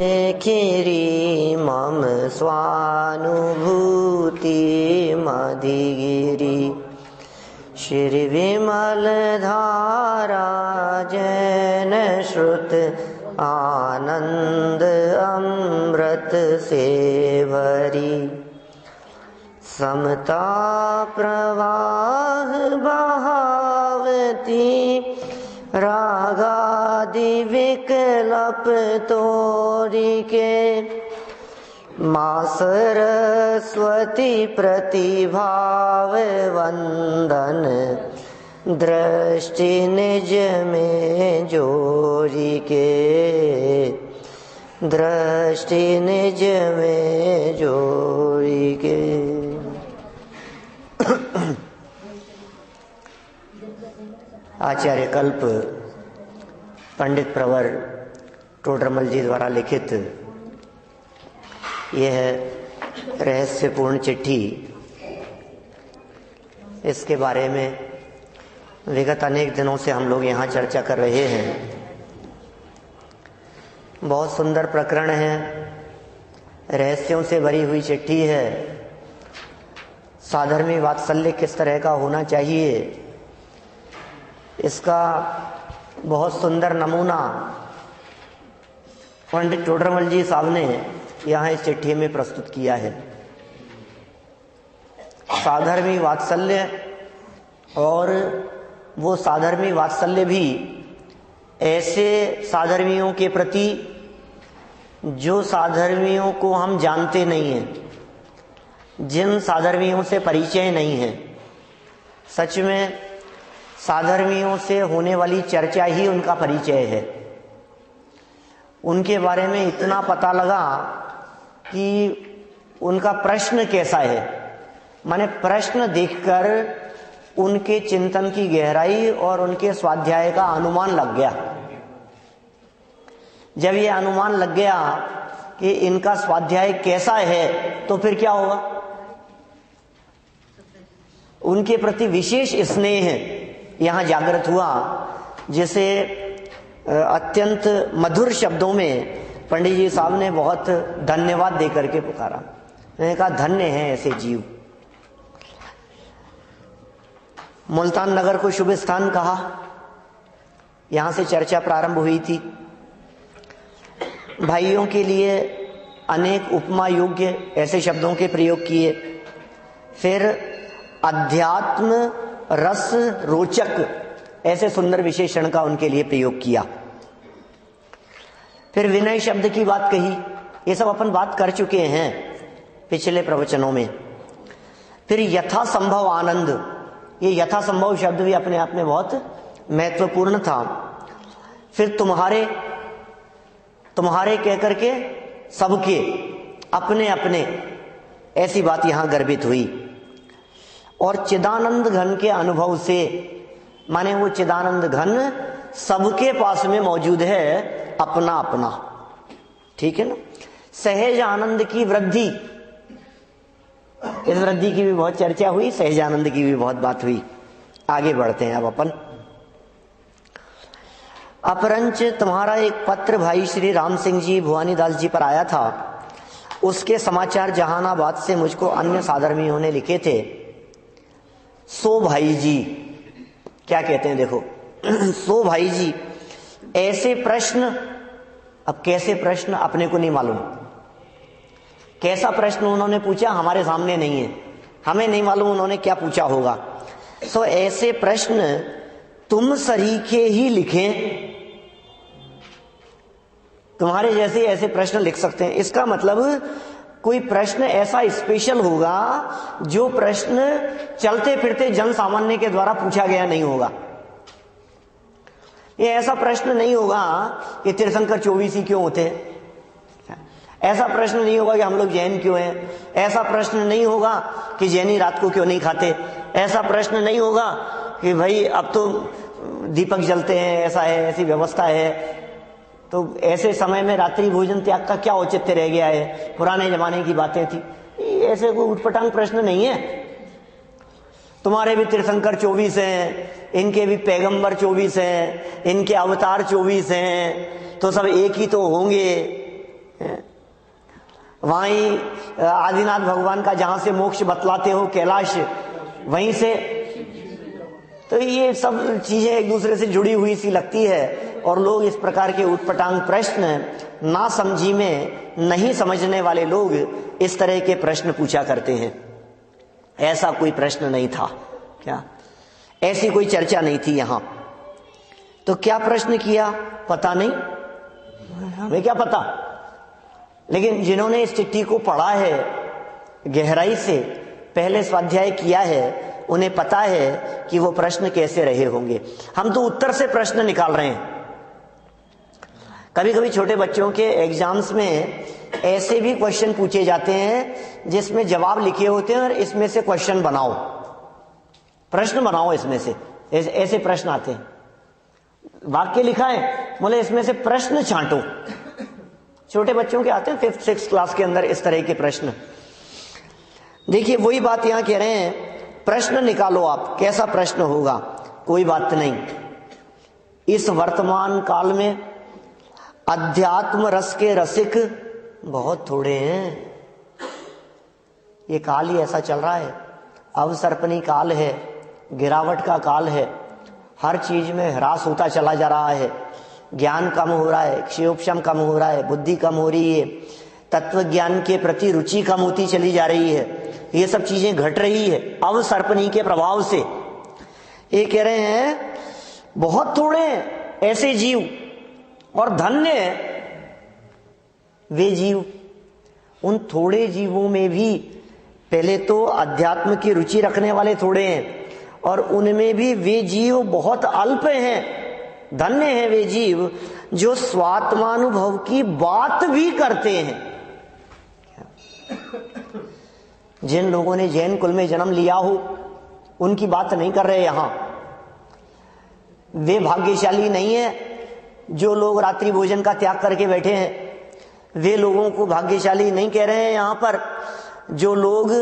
खिरी मम स्वानुभूति मधिगिरि श्री विमल धारा जैन श्रुत आनंद अमृत से भरी समता प्रवाह बहावती रागादि विकल्प तोरी के माँ सरस्वती प्रतिभाव वंदन दृष्टि निज में जोरी के दृष्टि निज में जोरी के। आचार्य कल्प पंडित प्रवर टोडरमल जी द्वारा लिखित यह रहस्यपूर्ण चिट्ठी, इसके बारे में विगत अनेक दिनों से हम लोग यहाँ चर्चा कर रहे हैं। बहुत सुंदर प्रकरण है, रहस्यों से भरी हुई चिट्ठी है। साधर्मी वात्सल्य किस तरह का होना चाहिए, इसका बहुत सुंदर नमूना पंडित टोडरमल जी साहब ने यहाँ इस चिट्ठी में प्रस्तुत किया है। साधर्मी वात्सल्य, और वो साधर्मी वात्सल्य भी ऐसे साधर्मियों के प्रति जो साधर्मियों को हम जानते नहीं हैं, जिन साधर्मियों से परिचय नहीं है। सच में साधर्मियों से होने वाली चर्चा ही उनका परिचय है। उनके बारे में इतना पता लगा कि उनका प्रश्न कैसा है, माने प्रश्न देखकर उनके चिंतन की गहराई और उनके स्वाध्याय का अनुमान लग गया। जब ये अनुमान लग गया कि इनका स्वाध्याय कैसा है, तो फिर क्या होगा, उनके प्रति विशेष स्नेह यहाँ जागृत हुआ, जिसे अत्यंत मधुर शब्दों में पंडित जी साहब ने बहुत धन्यवाद दे करके पुकारा। मैंने कहा धन्य है ऐसे जीव। मुल्तान नगर को शुभ स्थान कहा, यहाँ से चर्चा प्रारंभ हुई थी। भाइयों के लिए अनेक उपमा योग्य ऐसे शब्दों के प्रयोग किए। फिर अध्यात्म रस रोचक ऐसे सुंदर विशेषण का उनके लिए प्रयोग किया। फिर विनय शब्द की बात कही। ये सब अपन बात कर चुके हैं पिछले प्रवचनों में। फिर यथा संभव आनंद, ये यथा संभव शब्द भी अपने आप में बहुत महत्वपूर्ण था। फिर तुम्हारे कहकर के सबके, अपने अपने, ऐसी बात यहां गर्भित हुई। और चिदानंद घन के अनुभव से, माने वो चिदानंद घन सबके पास में मौजूद है, अपना अपना, ठीक है ना। सहज आनंद की वृद्धि, इस वृद्धि की भी बहुत चर्चा हुई, सहज आनंद की भी बहुत बात हुई। आगे बढ़ते हैं अब अपन। अपरंच तुम्हारा एक पत्र भाई श्री राम सिंह जी भुवानीदास जी पर आया था, उसके समाचार जहानाबाद से मुझको अन्य साधर्मियों ने लिखे थे। सो भाई जी क्या कहते हैं देखो, सो भाई जी ऐसे प्रश्न, अब कैसे प्रश्न अपने को नहीं मालूम, कैसा प्रश्न उन्होंने पूछा हमारे सामने नहीं है, हमें नहीं मालूम उन्होंने क्या पूछा होगा। सो ऐसे प्रश्न तुम सरीखे ही लिखें, तुम्हारे जैसे ऐसे प्रश्न लिख सकते हैं। इसका मतलब कोई प्रश्न ऐसा स्पेशल होगा जो प्रश्न चलते फिरते जन सामान्य के द्वारा पूछा गया नहीं होगा। ये ऐसा प्रश्न नहीं होगा कि तीर्थंकर 24 ही क्यों होते हैं, ऐसा प्रश्न नहीं होगा कि हम लोग जैन क्यों हैं, ऐसा प्रश्न नहीं होगा कि जैनी रात को क्यों नहीं खाते, ऐसा प्रश्न नहीं होगा कि भाई अब तो दीपक जलते हैं, ऐसा है, ऐसी व्यवस्था है, तो ऐसे समय में रात्रि भोजन त्याग का क्या औचित्य रह गया है, पुराने जमाने की बातें थी। ऐसे कोई उटपटांग प्रश्न नहीं है। तुम्हारे भी तीर्थंकर 24 हैं, इनके भी पैगंबर 24 हैं, इनके अवतार 24 हैं, तो सब एक ही तो होंगे, वहां ही आदिनाथ भगवान का जहां से मोक्ष बतलाते हो कैलाश, वहीं से। तो ये सब चीजें एक दूसरे से जुड़ी हुई सी लगती है, और लोग इस प्रकार के उटपटांग प्रश्न, ना समझी में नहीं समझने वाले लोग इस तरह के प्रश्न पूछा करते हैं। ऐसा कोई प्रश्न नहीं था क्या, ऐसी कोई चर्चा नहीं थी यहां। तो क्या प्रश्न किया पता नहीं, हमें क्या पता। लेकिन जिन्होंने इस चिट्ठी को पढ़ा है गहराई से, पहले स्वाध्याय किया है, उन्हें पता है कि वो प्रश्न कैसे रहे होंगे। हम तो उत्तर से प्रश्न निकाल रहे हैं। कभी कभी छोटे बच्चों के एग्जाम्स में ऐसे भी क्वेश्चन पूछे जाते हैं जिसमें जवाब लिखे होते हैं और इसमें से क्वेश्चन बनाओ, प्रश्न बनाओ इसमें से, ऐसे प्रश्न आते हैं। वाक्य लिखा है, बोले इसमें से प्रश्न छांटो। छोटे बच्चों के आते हैं 5th 6th क्लास के अंदर इस तरह के प्रश्न। देखिए वही बात यहां कह रहे हैं, प्रश्न निकालो आप, कैसा प्रश्न होगा। कोई बात नहीं, इस वर्तमान काल में अध्यात्म रस के रसिक बहुत थोड़े हैं। ये काल ही ऐसा चल रहा है, अवसर्पणी काल है, गिरावट का काल है, हर चीज में ह्रास होता चला जा रहा है, ज्ञान कम हो रहा है, क्षयोपशम कम हो रहा है, बुद्धि कम हो रही है, तत्व ज्ञान के प्रति रुचि कम होती चली जा रही है, ये सब चीजें घट रही है अवसर्पणी के प्रभाव से। ये कह रहे हैं बहुत थोड़े ऐसे जीव, और धन्य वे जीव। उन थोड़े जीवों में भी पहले तो अध्यात्म की रुचि रखने वाले थोड़े हैं, और उनमें भी वे जीव बहुत अल्प हैं। धन्य हैं वे जीव जो स्वात्मानुभव की बात भी करते हैं। जिन लोगों ने जैन कुल में जन्म लिया हो उनकी बात नहीं कर रहे यहां। वे भाग्यशाली नहीं है जो लोग रात्रि भोजन का त्याग करके बैठे हैं। वे लोगों को भाग्यशाली नहीं कह रहे हैं यहां पर जो लोग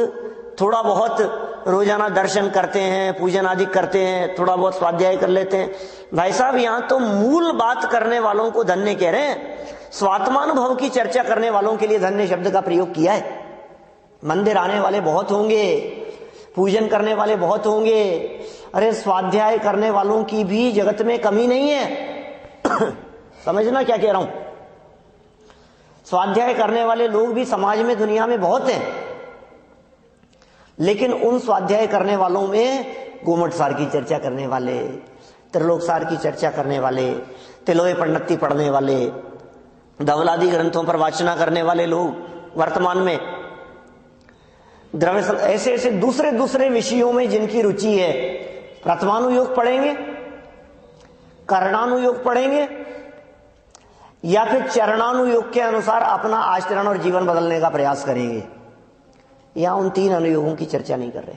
थोड़ा बहुत रोजाना दर्शन करते हैं, पूजन आदि करते हैं, थोड़ा बहुत स्वाध्याय कर लेते हैं। भाई साहब यहां तो मूल बात करने वालों को धन्य कह रहे हैं। स्वात्मानुभव की चर्चा करने वालों के लिए धन्य शब्द का प्रयोग किया है। मंदिर आने वाले बहुत होंगे, पूजन करने वाले बहुत होंगे, अरे स्वाध्याय करने वालों की भी जगत में कमी नहीं है। समझना क्या कह रहा हूं। स्वाध्याय करने वाले लोग भी समाज में, दुनिया में बहुत हैं, लेकिन उन स्वाध्याय करने वालों में गोमट सार की चर्चा करने वाले, त्रिलोक सार की चर्चा करने वाले, तिलोय पंडिती पढ़ने वाले, धवलादि ग्रंथों पर वाचना करने वाले लोग वर्तमान में, द्रव्य ऐसे ऐसे दूसरे दूसरे विषयों में जिनकी रुचि है, प्रथमानुयोग पढ़ेंगे, करणानुयोग पढ़ेंगे, या फिर चरणानुयोग के अनुसार अपना आचरण और जीवन बदलने का प्रयास करेंगे। यहां उन 3 अनुयोगों की चर्चा नहीं कर रहे।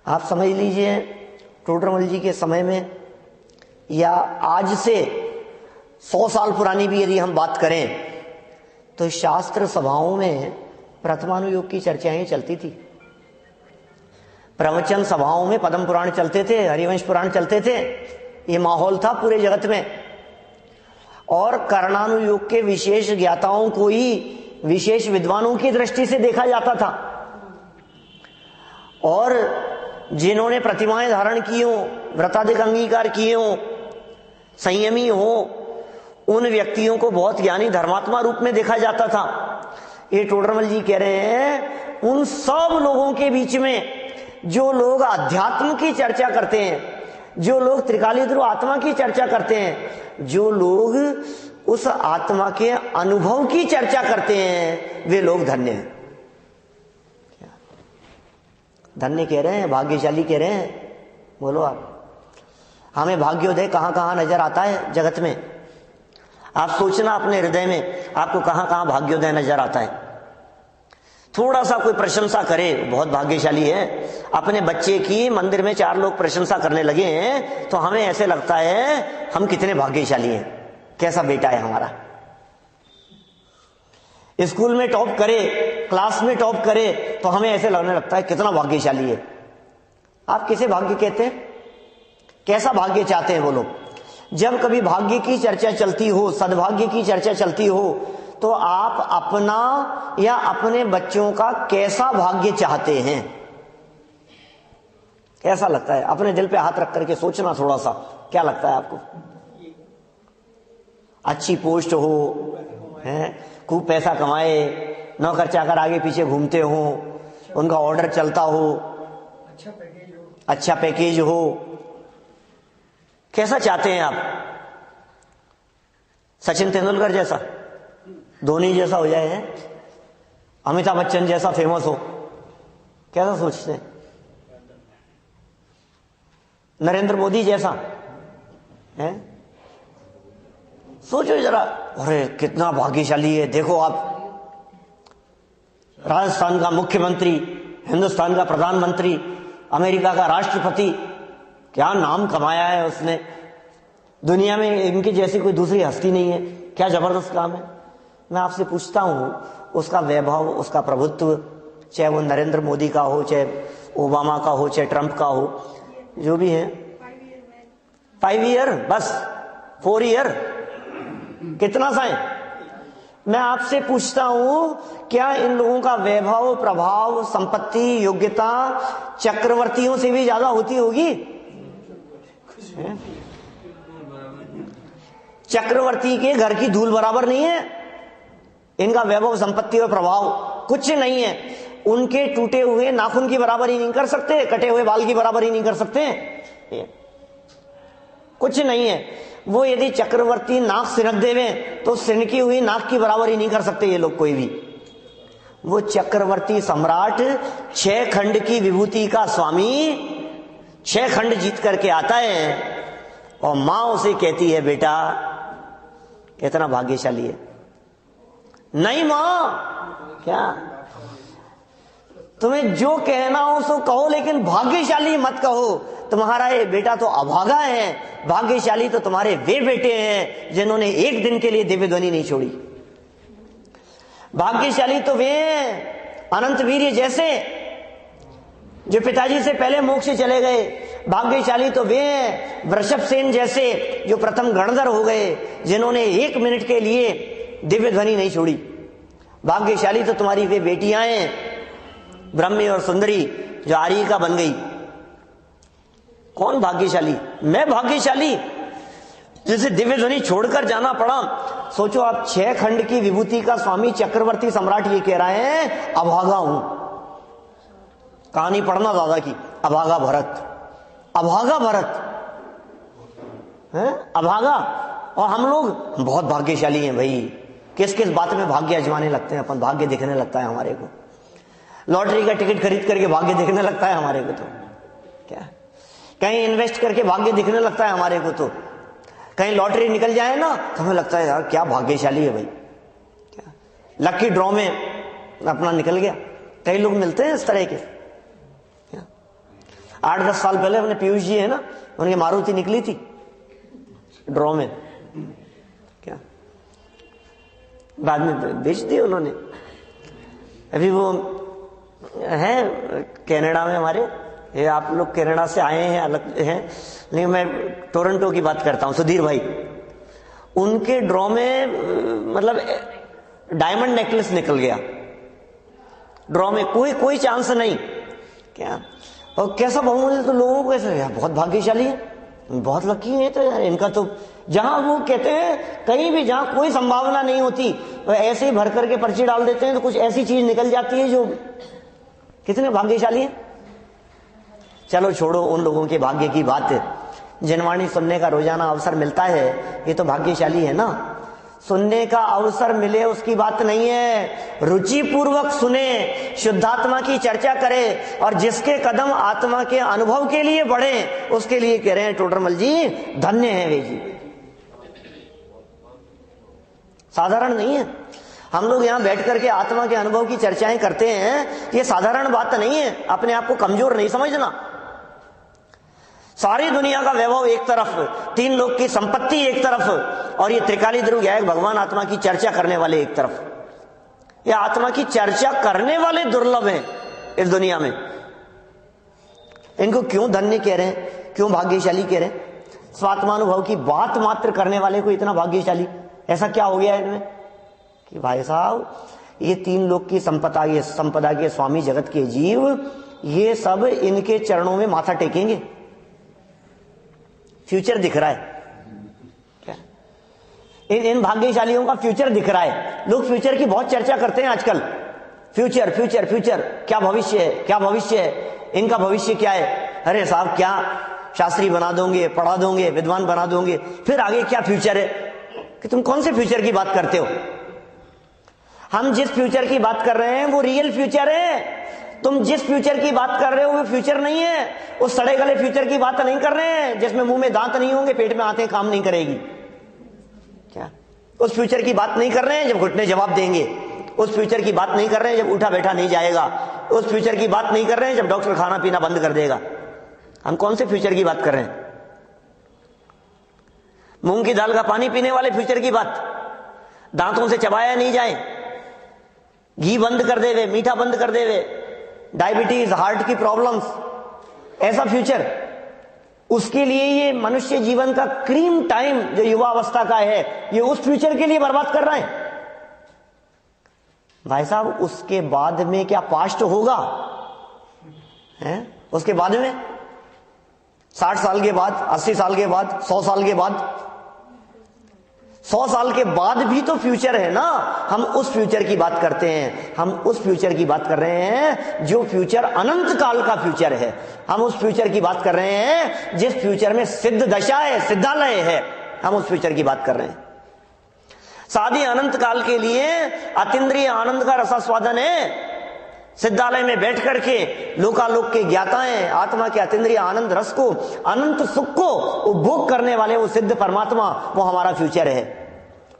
आप समझ लीजिए टोडरमल जी के समय में, या आज से 100 साल पुरानी भी यदि हम बात करें, तो शास्त्र सभाओं में प्रथमानुयोग की चर्चाएं चलती थी। प्रवचन सभाओं में पद्म पुराण चलते थे, हरिवंश पुराण चलते थे। ये माहौल था पूरे जगत में। और करणानुयोग के विशेष ज्ञाताओं को ही विशेष विद्वानों की दृष्टि से देखा जाता था, और जिन्होंने प्रतिमाएं धारण की हो, व्रताधिक अंगीकार किए हो, संयमी हो, उन व्यक्तियों को बहुत ज्ञानी धर्मात्मा रूप में देखा जाता था। ये टोडरमल जी कह रहे हैं उन सब लोगों के बीच में जो लोग अध्यात्म की चर्चा करते हैं, जो लोग त्रिकाली ध्रुव आत्मा की चर्चा करते हैं, जो लोग उस आत्मा के अनुभव की चर्चा करते हैं, वे लोग धन्य हैं। धन्य कह रहे हैं, भाग्यशाली कह रहे हैं। बोलो आप। हमें भाग्योदय कहां कहां नजर आता है जगत में? आप सोचना अपने हृदय में आपको कहां कहां भाग्योदय नजर आता है। थोड़ा सा कोई प्रशंसा करे, बहुत भाग्यशाली है। अपने बच्चे की मंदिर में 4 लोग प्रशंसा करने लगे हैं तो हमें ऐसे लगता है हम कितने भाग्यशाली हैं, कैसा बेटा है हमारा। स्कूल में टॉप करे, क्लास में टॉप करे तो हमें ऐसे लगने लगता है कितना भाग्यशाली है। आप किसे भाग्य कहते हैं? कैसा भाग्य चाहते हैं वो लोग? जब कभी भाग्य की चर्चा चलती हो, सद्भाग्य की चर्चा चलती हो, तो आप अपना या अपने बच्चों का कैसा भाग्य चाहते हैं? कैसा लगता है? अपने दिल पे हाथ रख करके सोचना थोड़ा सा, क्या लगता है आपको? अच्छी पोस्ट हो, हैं, खूब पैसा कमाए, नौकर चाकर आगे पीछे घूमते हो, उनका ऑर्डर चलता हो, अच्छा पैकेज हो, कैसा चाहते हैं आप? सचिन तेंदुलकर जैसा, धोनी जैसा हो जाए, हैं, अमिताभ बच्चन जैसा फेमस हो, कैसा सोचते हैं? नरेंद्र मोदी जैसा, हैं? सोचो जरा, अरे कितना भाग्यशाली है। देखो आप, राजस्थान का मुख्यमंत्री, हिंदुस्तान का प्रधानमंत्री, अमेरिका का राष्ट्रपति, क्या नाम कमाया है उसने। दुनिया में इनकी जैसी कोई दूसरी हस्ती नहीं है। क्या जबरदस्त काम है। मैं आपसे पूछता हूं, उसका वैभव, उसका प्रभुत्व, चाहे वो नरेंद्र मोदी का हो, चाहे ओबामा का हो, चाहे ट्रंप का हो, जो भी है, 5 ईयर, बस 4 ईयर, कितना सा है? मैं आपसे पूछता हूं, क्या इन लोगों का वैभव, प्रभाव, संपत्ति, योग्यता चक्रवर्तियों से भी ज्यादा होती होगी? चक्रवर्ती के घर की धूल बराबर नहीं है इनका वैभव, संपत्ति और प्रभाव, कुछ नहीं है। उनके टूटे हुए नाखून की बराबरी नहीं कर सकते, कटे हुए बाल की बराबरी नहीं कर सकते, कुछ नहीं है। वो यदि चक्रवर्ती नाक सिनक देवे तो सिनकी हुई नाक की बराबरी नहीं कर सकते ये लोग कोई भी। वो चक्रवर्ती सम्राट 6 खंड की विभूति का स्वामी 6 खंड जीत करके आता है और मां उसे कहती है, बेटा कितना भाग्यशाली है। नहीं मां, क्या तुम्हें जो कहना हो सो कहो, लेकिन भाग्यशाली मत कहो। तुम्हारा ये बेटा तो अभागा है, भाग्यशाली तो तुम्हारे वे बेटे हैं जिन्होंने एक दिन के लिए दिव्य ध्वनि नहीं छोड़ी। भाग्यशाली तो वे अनंत वीर्य जैसे, जो पिताजी से पहले मोक्ष चले गए। भाग्यशाली तो वे वृषभ सेन जैसे, जो प्रथम गणधर हो गए, जिन्होंने 1 मिनट के लिए दिव्य ध्वनि नहीं छोड़ी। भाग्यशाली तो तुम्हारी वे बेटियां हैं ब्रह्मी और सुंदरी, जो आर्यिका बन गई। कौन भाग्यशाली? मैं भाग्यशाली जिसे दिव्य ध्वनि छोड़कर जाना पड़ा। सोचो आप, 6 खंड की विभूति का स्वामी चक्रवर्ती सम्राट ये कह रहे हैं, अभागा हूं। कहानी पढ़ना दादा की, अभागा भरत, अभागा भरत है, अभागा। और हम लोग बहुत भाग्यशाली हैं भाई। किस किस बात में भाग्य आजमाने लगते हैं अपन, भाग्य दिखने लगता है हमारे को। लॉटरी का टिकट खरीद करके भाग्य दिखने लगता है हमारे को। तो क्या, कहीं इन्वेस्ट करके भाग्य दिखने लगता है हमारे को। तो कहीं लॉटरी निकल जाए ना, तो हमें लगता है यार क्या भाग्यशाली है भाई। क्या लकी ड्रॉ में अपना निकल गया। कई लोग मिलते हैं इस तरह के। 8-10 साल पहले अपने पीयूष जी है ना, उनकी मारुति निकली थी ड्रॉ में। क्या बाद में बेच दी उन्होंने। अभी वो है कनाडा में हमारे, ये आप लोग कनाडा से आए हैं अलग हैं, लेकिन मैं टोरंटो की बात करता हूं, सुधीर भाई। उनके ड्रॉ में मतलब डायमंड नेकलेस निकल गया ड्रॉ में, कोई चांस नहीं। क्या और कैसा बहुमूल्य, तो लोगों को ऐसा यार बहुत भाग्यशाली है, बहुत लकी है। तो यार इनका तो, जहां वो कहते हैं कहीं भी जहां कोई संभावना नहीं होती, तो ऐसे ही भर करके पर्ची डाल देते हैं तो कुछ ऐसी चीज निकल जाती है जो, कितने भाग्यशाली है। चलो छोड़ो उन लोगों के भाग्य की बात। जनवाणी सुनने का रोजाना अवसर मिलता है, ये तो भाग्यशाली है ना। सुनने का अवसर मिले उसकी बात नहीं है, रुचि पूर्वक सुने, शुद्धात्मा की चर्चा करे, और जिसके कदम आत्मा के अनुभव के लिए बढ़े उसके लिए कह रहे हैं टोडरमल जी धन्य है वे जी। साधारण नहीं है। हम लोग यहां बैठ करके आत्मा के अनुभव की चर्चाएं करते हैं, ये साधारण बात नहीं है। अपने आप को कमजोर नहीं समझना। सारी दुनिया का वैभव एक तरफ, 3 लोक की संपत्ति एक तरफ, और ये त्रिकाली ध्रुव गायक भगवान आत्मा की चर्चा करने वाले एक तरफ। ये आत्मा की चर्चा करने वाले दुर्लभ हैं इस दुनिया में। इनको क्यों धन्य कह रहे हैं, क्यों भाग्यशाली कह रहे हैं? स्वात्मानुभव की बात मात्र करने वाले को इतना भाग्यशाली, ऐसा क्या हो गया इनमें? कि भाई साहब ये तीन लोक की संपदा के स्वामी जगत के जीव, ये सब इनके चरणों में माथा टेकेंगे। फ्यूचर दिख रहा है क्या? इन भाग्यशालियों का फ्यूचर दिख रहा है। लोग फ्यूचर की बहुत चर्चा करते हैं आजकल। फ्यूचर फ्यूचर फ्यूचर, क्या भविष्य है, क्या भविष्य है, इनका भविष्य क्या है। अरे साहब, क्या शास्त्री बना दोगे, पढ़ा दोगे, विद्वान बना दोगे, फिर आगे क्या फ्यूचर है? कि तुम कौन से फ्यूचर की बात करते हो? हम जिस फ्यूचर की बात कर रहे हैं वो रियल फ्यूचर है। तुम जिस फ्यूचर की बात कर रहे हो वो फ्यूचर नहीं है। उस सड़े गले फ्यूचर की बात नहीं कर रहे हैं जिसमें मुंह में दांत नहीं होंगे, पेट में आंतें काम नहीं करेगी। क्या? उस फ्यूचर की बात नहीं कर रहे हैं जब घुटने जवाब देंगे। उस फ्यूचर की बात नहीं कर रहे हैं जब उठा बैठा नहीं जाएगा। उस फ्यूचर की बात नहीं कर रहे हैं जब डॉक्टर खाना पीना बंद कर देगा। हम कौन से फ्यूचर की बात कर रहे हैं? मूंग की दाल का पानी पीने वाले फ्यूचर की बात, दांतों से चबाया नहीं जाए, घी बंद कर देवे, मीठा बंद कर देवे, डायबिटीज, हार्ट की प्रॉब्लम्स, ऐसा फ्यूचर। उसके लिए ये मनुष्य जीवन का क्रीम टाइम जो युवा अवस्था का है, ये उस फ्यूचर के लिए बर्बाद कर रहे हैं। भाई साहब, उसके बाद में क्या पास्ट होगा है? उसके बाद में 60 साल के बाद, 80 साल के बाद, 100 साल के बाद, 100 साल के बाद भी तो फ्यूचर है ना। हम उस फ्यूचर की बात करते हैं। हम उस फ्यूचर की बात कर रहे हैं जो फ्यूचर अनंत काल का फ्यूचर है। हम उस फ्यूचर की बात कर रहे हैं जिस फ्यूचर में सिद्ध दशा है, सिद्धालय है। हम उस फ्यूचर की बात कर रहे हैं। शादी अनंत काल के लिए अतीन्द्रिय आनंद का रसास्वादन है। सिद्धालय में बैठ करके लोकालोक के ज्ञाताएं आत्मा के अतीन्द्रिय आनंद रस को, अनंत सुख को उपभोग करने वाले वो सिद्ध परमात्मा, वो हमारा फ्यूचर है।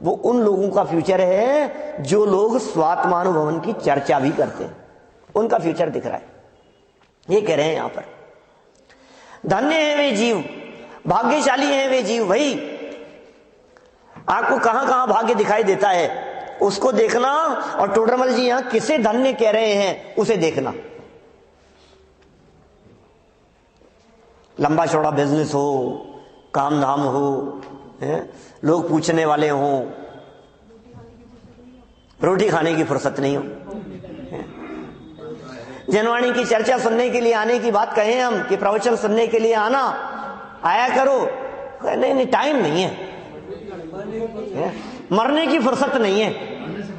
वो उन लोगों का फ्यूचर है जो लोग स्वात्मानुभवन की चर्चा भी करते हैं। उनका फ्यूचर दिख रहा है। ये कह रहे हैं यहां पर, धन्य है वे जीव, भाग्यशाली हैं वे जीव। भाई, आपको कहां कहां भाग्य दिखाई देता है उसको देखना, और टोडरमल जी यहां किसे धन्य कह रहे हैं उसे देखना। लंबा चौड़ा बिजनेस हो, काम धाम हो, लोग पूछने वाले हों, रोटी खाने की फुर्सत नहीं हो। जनवाणी की चर्चा सुनने के लिए आने की बात कहें हम कि प्रवचन सुनने के लिए आना, आया करो, नहीं नहीं टाइम नहीं है, मरने की फुर्सत नहीं है।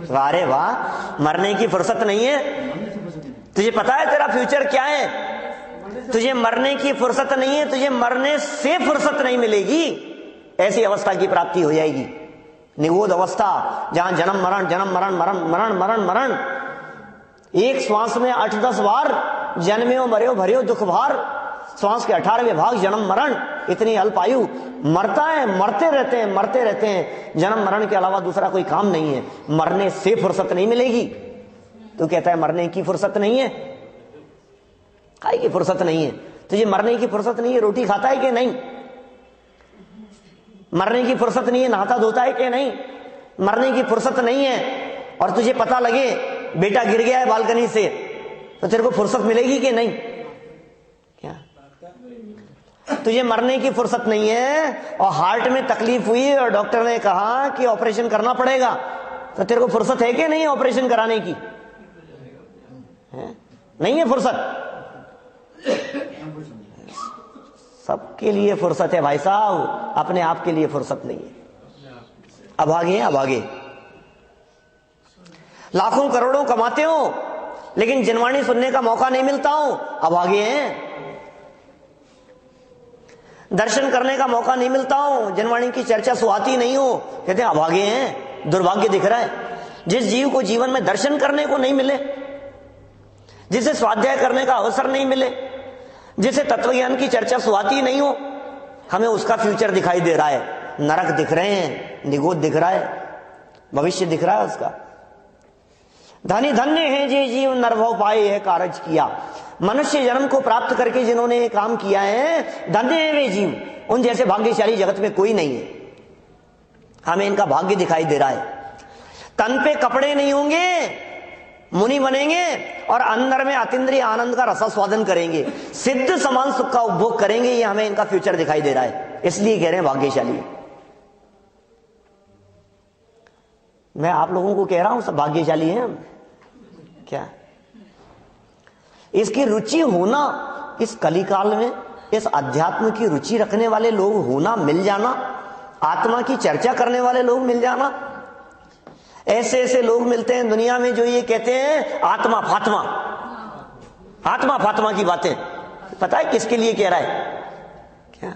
वारे वाह, मरने की फुर्सत नहीं है। तुझे पता है तेरा फ्यूचर क्या है? तुझे मरने की फुर्सत नहीं है, तुझे मरने से फुर्सत नहीं मिलेगी। ऐसी अवस्था की प्राप्ति हो जाएगी, निगोद अवस्था, जहां जन्म मरण, जन्म मरण, मरण मरण, मरण मरण, एक श्वास में 8-10 बार जन्म्यो मर्यो भर्यो दुख भार। श्वास के 18वें भाग जन्म मरण। इतनी अल्प आयु, मरता है, मरते रहते हैं, मरते रहते हैं। जन्म मरण के अलावा दूसरा कोई काम नहीं है। मरने से फुर्सत नहीं मिलेगी। तू कहता है मरने की फुर्सत नहीं है, खाई की फुर्सत नहीं है। तुझे मरने की फुर्सत नहीं है, रोटी खाता है कि नहीं? मरने की फुर्सत नहीं है, नहाता धोता है कि नहीं? मरने की फुर्सत नहीं है, और तुझे पता लगे बेटा गिर गया है बालकनी से, तो तेरे को फुर्सत मिलेगी कि नहीं? क्या तुझे मरने की फुर्सत नहीं है, और हार्ट में तकलीफ हुई और डॉक्टर ने कहा कि ऑपरेशन करना पड़ेगा, तो तेरे को फुर्सत है कि नहीं ऑपरेशन कराने की? नहीं है फुर्सत। सबके लिए फुर्सत है भाई साहब, अपने आप के लिए फुर्सत नहीं है। अभागे हैं, अभागे। लाखों करोड़ों कमाते हो लेकिन जनवाणी सुनने का मौका नहीं मिलता हो, अभागे हैं। दर्शन करने का मौका नहीं मिलता हो, जनवाणी की चर्चा सुहाती नहीं हो, कहते हैं अभागे हैं। दुर्भाग्य दिख रहा है। जिस जीव को जीवन में दर्शन करने को नहीं मिले, जिसे स्वाध्याय करने का अवसर नहीं मिले, जिसे तत्वज्ञान की चर्चा सुहाती नहीं हो, हमें उसका फ्यूचर दिखाई दे रहा है। नरक दिख रहे हैं, निगोद दिख रहा है, भविष्य दिख रहा है उसका। धनी धन्य है जे जीव नरभव पाए है कारज किया। मनुष्य जन्म को प्राप्त करके जिन्होंने ये काम किया है, धन्य है वे जीव। उन जैसे भाग्यशाली जगत में कोई नहीं है। हमें इनका भाग्य दिखाई दे रहा है। तन पे कपड़े नहीं होंगे, मुनि बनेंगे और अंदर में अतीन्द्रिय आनंद का रसास्वादन करेंगे, सिद्ध समान सुख का उपभोग करेंगे। ये हमें इनका फ्यूचर दिखाई दे रहा है, इसलिए कह रहे हैं भाग्यशाली। मैं आप लोगों को कह रहा हूं, सब भाग्यशाली हैं हम। क्या इसकी रुचि होना, इस कलिकाल में इस अध्यात्म की रुचि रखने वाले लोग होना, मिल जाना, आत्मा की चर्चा करने वाले लोग मिल जाना। ऐसे ऐसे लोग मिलते हैं दुनिया में जो ये कहते हैं आत्मा फात्मा, आत्मा फात्मा की बातें। पता है किसके लिए कह रहा है? क्या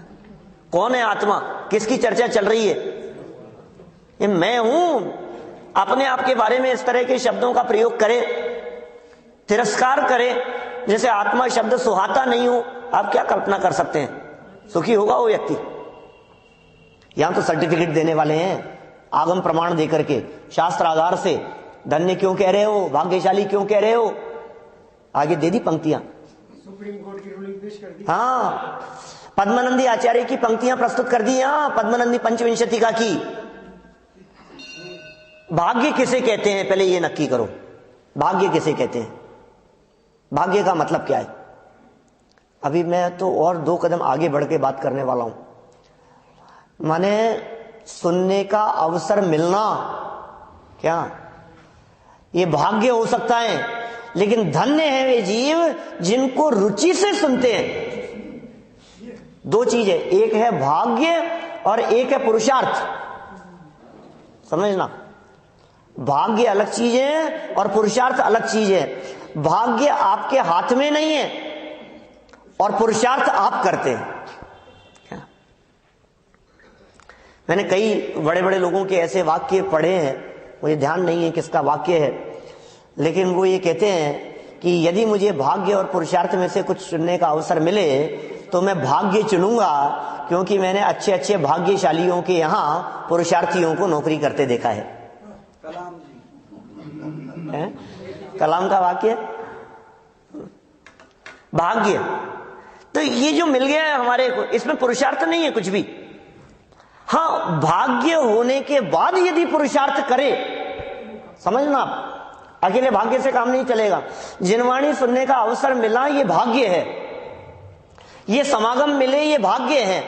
कौन है आत्मा? किसकी चर्चा चल रही है? ये मैं हूं। अपने आप के बारे में इस तरह के शब्दों का प्रयोग करे, तिरस्कार करे, जैसे आत्मा शब्द सुहाता नहीं हो। आप क्या कल्पना कर सकते हैं? सुखी होगा वो व्यक्ति? यहां तो सर्टिफिकेट देने वाले हैं आगम प्रमाण देकर के, शास्त्र आधार से। धन्य क्यों कह रहे हो, भाग्यशाली क्यों कह रहे हो? आगे दे दी पंक्तियां, सुप्रीम कोर्ट की रूलिंग पेश कर दी। हाँ, पद्मानंदी आचार्य की पंक्तियां प्रस्तुत कर दी। हाँ, पद्मानंदी पंचविंशतिका की। भाग्य किसे कहते हैं पहले ये नक्की करो। भाग्य किसे कहते हैं? भाग्य का मतलब क्या है? अभी मैं तो और 2 कदम आगे बढ़ के बात करने वाला हूं। माने सुनने का अवसर मिलना, क्या ये भाग्य हो सकता है? लेकिन धन्य है वे जीव जिनको रुचि से सुनते हैं। 2 चीज है, एक है भाग्य और एक है पुरुषार्थ। समझना, भाग्य अलग चीज है और पुरुषार्थ अलग चीज है। भाग्य आपके हाथ में नहीं है और पुरुषार्थ आप करते हैं। मैंने कई बड़े बड़े लोगों के ऐसे वाक्य पढ़े हैं, मुझे ध्यान नहीं है किसका वाक्य है, लेकिन वो ये कहते हैं कि यदि मुझे भाग्य और पुरुषार्थ में से कुछ चुनने का अवसर मिले तो मैं भाग्य चुनूंगा, क्योंकि मैंने अच्छे अच्छे भाग्यशालियों के यहां पुरुषार्थियों को नौकरी करते देखा है। कलाम का वाक्य भाग्य। तो ये जो मिल गया है हमारे को, इसमें पुरुषार्थ नहीं है कुछ भी। हाँ, भाग्य होने के बाद यदि पुरुषार्थ करे, समझना आप, अकेले भाग्य से काम नहीं चलेगा। जिनवाणी सुनने का अवसर मिला ये भाग्य है, ये समागम मिले ये भाग्य है,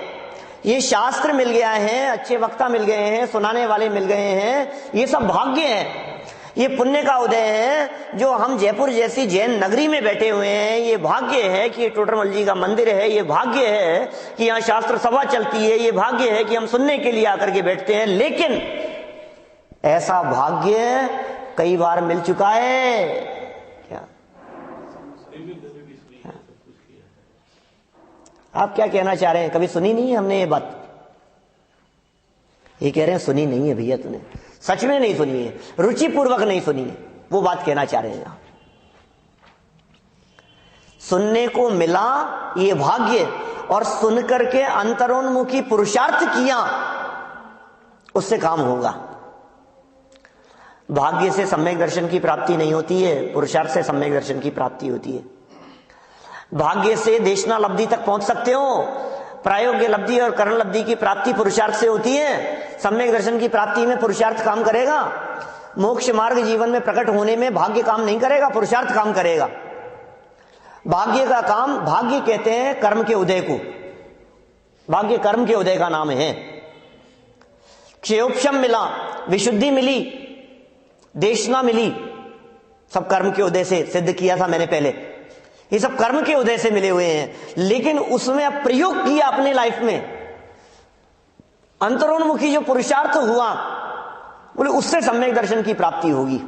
ये शास्त्र मिल गया है, अच्छे वक्ता मिल गए हैं, सुनाने वाले मिल गए हैं, ये सब भाग्य है। ये पुण्य का उदय है जो हम जयपुर जैसी जैन नगरी में बैठे हुए हैं। ये भाग्य है कि ये टोडरमल जी का मंदिर है, ये भाग्य है कि यहाँ शास्त्र सभा चलती है, ये भाग्य है कि हम सुनने के लिए आकर के बैठते हैं। लेकिन ऐसा भाग्य कई बार मिल चुका है क्या? आप क्या कहना चाह रहे हैं? कभी सुनी नहीं है हमने ये बात? ये कह रहे हैं सुनी नहीं है भैया, तूने सच में नहीं सुनी है, रुचिपूर्वक नहीं सुनी है, वो बात कहना चाह रहे हैं। सुनने को मिला ये भाग्य, और सुनकर के अंतरोन्मुखी पुरुषार्थ किया, उससे काम होगा। भाग्य से सम्यक दर्शन की प्राप्ति नहीं होती है, पुरुषार्थ से सम्यक दर्शन की प्राप्ति होती है। भाग्य से देशना लब्धि तक पहुंच सकते हो, प्रायोग्य लब्धि और करण लब्धि की प्राप्ति पुरुषार्थ से होती है। सम्यक दर्शन की प्राप्ति में पुरुषार्थ काम करेगा। मोक्ष मार्ग जीवन में प्रकट होने में भाग्य काम नहीं करेगा, पुरुषार्थ काम करेगा। भाग्य का काम, भाग्य कहते हैं कर्म के उदय को, भाग्य कर्म के उदय का नाम है। क्षयोपशम मिला, विशुद्धि मिली, देशना मिली, सब कर्म के उदय से सिद्ध किया था मैंने पहले। ये सब कर्म के उदय से मिले हुए हैं, लेकिन उसमें अब प्रयोग किया अपने लाइफ में, अंतरोन्मुखी जो पुरुषार्थ हुआ, बोले उससे सम्यक दर्शन की प्राप्ति होगी।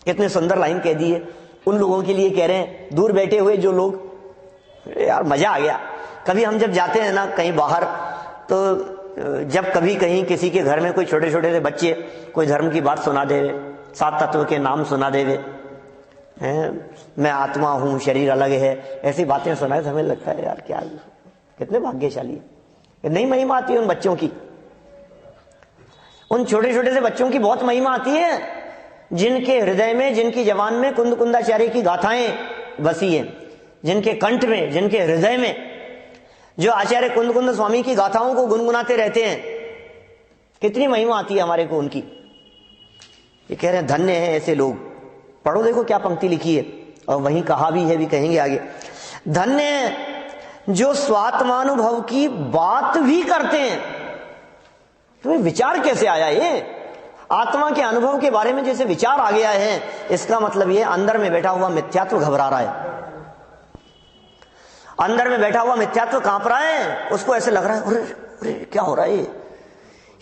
इतने सुंदर लाइन कह दी है। उन लोगों के लिए कह रहे हैं, दूर बैठे हुए जो लोग, यार मजा आ गया। कभी हम जब जाते हैं ना कहीं बाहर, तो जब कभी कहीं किसी के घर में कोई छोटे छोटे से बच्चे कोई धर्म की बात सुना देवे, 7 तत्व के नाम सुना देवे, मैं आत्मा हूं, शरीर अलग है, ऐसी बातें सुनाए तो हमें लगता है यार क्या कितने भाग्यशाली है। नहीं महिमा आती है उन बच्चों की, उन छोटे छोटे से बच्चों की बहुत महिमा आती है, जिनके हृदय में, जिनकी जवान में कुंद कुंदाचार्य की गाथाएं बसी है, जिनके कंठ में, जिनके हृदय में, जो आचार्य कुंद कुंद स्वामी की गाथाओं को गुनगुनाते रहते हैं। कितनी महिमा आती है हमारे को उनकी। ये कह रहे हैं धन्य है ऐसे लोग। पढ़ो, देखो क्या पंक्ति लिखी है, और वहीं कहा भी है, भी कहेंगे आगे। धन्य है जो स्वात्मानुभव की बात भी करते हैं। तुम्हें विचार कैसे आया ये? आत्मा के अनुभव के बारे में जैसे विचार आ गया है, इसका मतलब ये अंदर में बैठा हुआ मिथ्यात्व घबरा रहा है। अंदर में बैठा हुआ मिथ्यात्व कांप रहा है, उसको ऐसे लग रहा है अरे अरे क्या हो रहा है,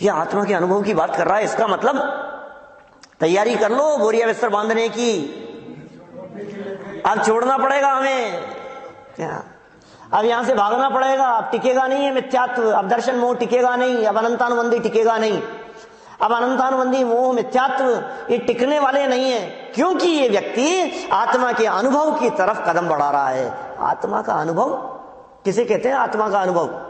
ये आत्मा के अनुभव की बात कर रहा है, इसका मतलब तैयारी कर लो बोरिया बिस्तर बांधने की, अब छोड़ना पड़ेगा हमें, क्या अब यहां से भागना पड़ेगा, अब टिकेगा नहीं है मिथ्यात्व, अब दर्शन मोह टिकेगा नहीं, अब अनंतानुबंधी टिकेगा नहीं, अब अनंतानुबंधी मोह मिथ्यात्व ये टिकने वाले नहीं है, क्योंकि ये व्यक्ति आत्मा के अनुभव की तरफ कदम बढ़ा रहा है। आत्मा का अनुभव किसे कहते हैं? आत्मा का अनुभव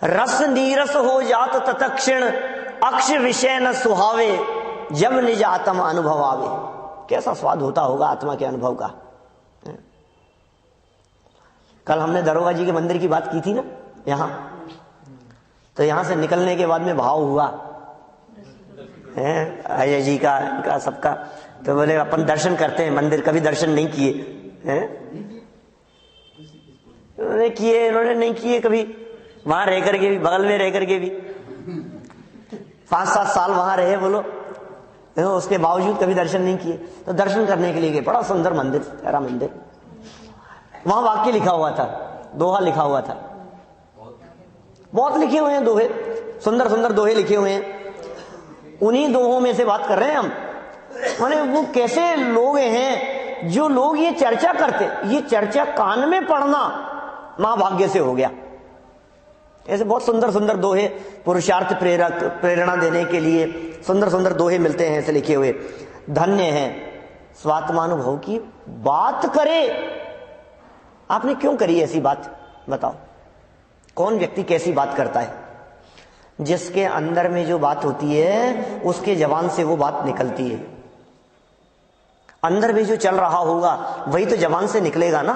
रस नीरस हो जात तत्क्षण अक्ष विषय न सुहावे जब निज आत्म अनुभव आवे। कैसा स्वाद होता होगा आत्मा के अनुभव का। कल हमने दरोगा जी के मंदिर की बात की थी ना यहां, तो यहां से निकलने के बाद में भाव हुआ है अजय जी का, इनका सबका, तो बोले अपन दर्शन करते हैं मंदिर, कभी दर्शन नहीं किए हैं, उन्होंने किए, इन्होंने नहीं किए कभी, वहां रह करके भी, बगल में रह करके भी 5-7 साल वहां रहे बोलो, उसके बावजूद कभी दर्शन नहीं किए। तो दर्शन करने के लिए गए, बड़ा सुंदर मंदिर, प्यारा मंदिर, वहां वाक्य लिखा हुआ था, दोहा लिखा हुआ था, बहुत लिखे हुए हैं दोहे, सुंदर सुंदर दोहे लिखे हुए हैं। उन्हीं दोहों में से बात कर रहे हैं हम। माने वो कैसे लोग हैं जो लोग ये चर्चा करते, ये चर्चा कान में पढ़ना महाभाग्य से हो गया। ऐसे बहुत सुंदर सुंदर दोहे, पुरुषार्थ प्रेरक, प्रेरणा देने के लिए सुंदर सुंदर दोहे मिलते हैं ऐसे लिखे हुए। धन्य है स्वात्मानुभव की बात करे। आपने क्यों करी ऐसी बात बताओ? कौन व्यक्ति कैसी बात करता है? जिसके अंदर में जो बात होती है उसके जबान से वो बात निकलती है। अंदर में जो चल रहा होगा वही तो जबान से निकलेगा ना।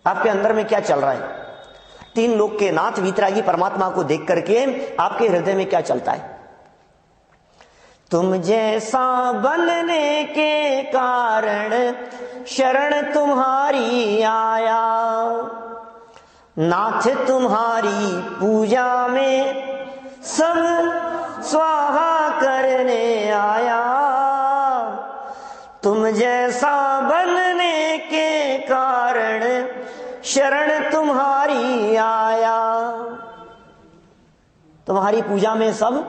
आपके अंदर में क्या चल रहा है? 3 लोक के नाथ वीतरागी परमात्मा को देख करके आपके हृदय में क्या चलता है? तुम जैसा बनने के कारण शरण तुम्हारी आया, नाथ तुम्हारी पूजा में सब स्वाहा करने आया। तुम जैसा बनने के कारण शरण तुम्हारी आया, तुम्हारी पूजा में सब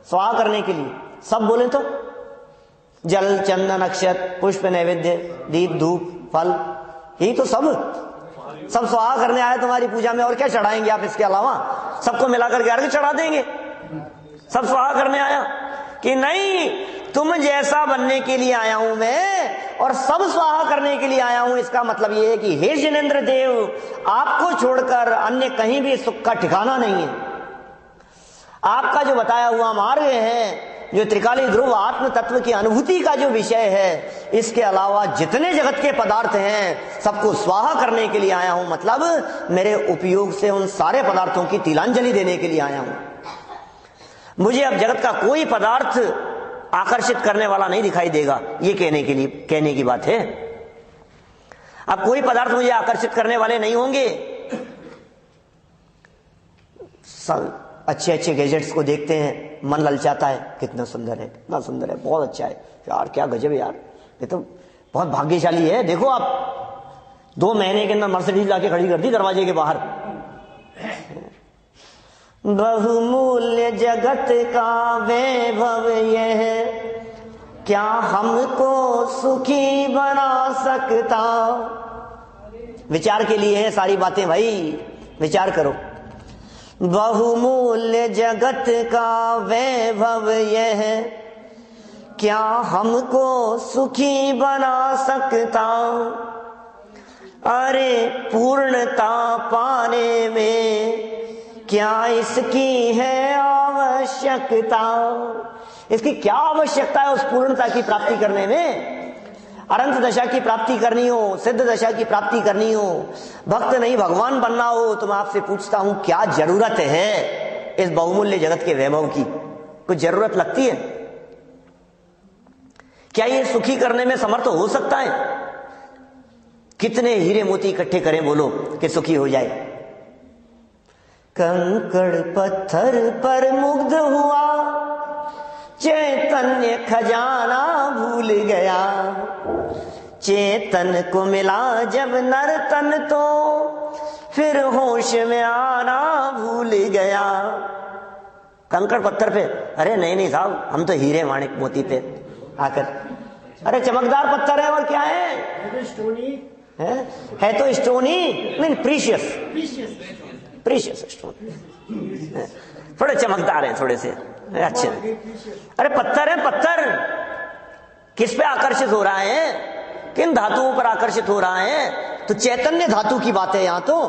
स्वाहा करने के लिए, सब बोले तो जल चंदन अक्षत पुष्प नैवेद्य दीप धूप फल, यही तो सब स्वाहा करने आया तुम्हारी पूजा में। और क्या चढ़ाएंगे आप इसके अलावा? सबको मिलाकर के अर्घ चढ़ा देंगे। सब स्वाहा करने आया कि नहीं, तुम जैसा बनने के लिए आया हूं मैं और सब स्वाहा करने के लिए आया हूं। इसका मतलब यह है कि हे जिनेंद्र देव, आपको छोड़कर अन्य कहीं भी सुख का ठिकाना नहीं है। आपका जो बताया हुआ मार्ग है, जो त्रिकाली ध्रुव आत्म तत्व की अनुभूति का जो विषय है, इसके अलावा जितने जगत के पदार्थ हैं सबको स्वाहा करने के लिए आया हूं। मतलब मेरे उपयोग से उन सारे पदार्थों की तिलांजलि देने के लिए आया हूं। मुझे अब जगत का कोई पदार्थ आकर्षित करने वाला नहीं दिखाई देगा, ये कहने की बात है। अब कोई पदार्थ मुझे आकर्षित करने वाले नहीं होंगे। सब अच्छे अच्छे गैजेट्स को देखते हैं, मन ललचाता है, कितना सुंदर है, कितना सुंदर है, बहुत अच्छा है यार, क्या गजब है यार, ये तो बहुत भाग्यशाली है। देखो आप 2 महीने के अंदर मर्सिडीज लाके खड़ी कर दी दरवाजे के बाहर। बहुमूल्य जगत का वैभव यह क्या हमको सुखी बना सकता। विचार के लिए है सारी बातें भाई, विचार करो। बहुमूल्य जगत का वैभव यह क्या हमको सुखी बना सकता। अरे पूर्णता पाने में क्या इसकी है आवश्यकता। इसकी क्या आवश्यकता है उस पूर्णता की प्राप्ति करने में? अनंत दशा की प्राप्ति करनी हो, सिद्ध दशा की प्राप्ति करनी हो, भक्त नहीं भगवान बनना हो, तो मैं आपसे पूछता हूं क्या जरूरत है इस बहुमूल्य जगत के वैभव की? कुछ जरूरत लगती है क्या? ये सुखी करने में समर्थ हो सकता है? कितने हीरे मोती इकट्ठे करें बोलो कि सुखी हो जाए? कंकड़ पत्थर पर मुग्ध हुआ, चैतन्य खजाना भूल गया। चेतन को मिला जब नर तन तो फिर होश में आना भूल गया। कंकड़ पत्थर पे, अरे नहीं साहब, हम तो हीरे माणिक मोती पे आकर, अरे चमकदार पत्थर है और क्या है, स्टोनी है तो स्टोनी, नहीं प्रीशियस, प्रीशियस स्टोन, थोड़े चमकदार हैं, थोड़े से अच्छे। अरे पत्थर है, पत्थर किस पे आकर्षित हो रहा है, किन धातुओं पर आकर्षित हो रहा है, तो चैतन्य धातु की बात है यहां तो।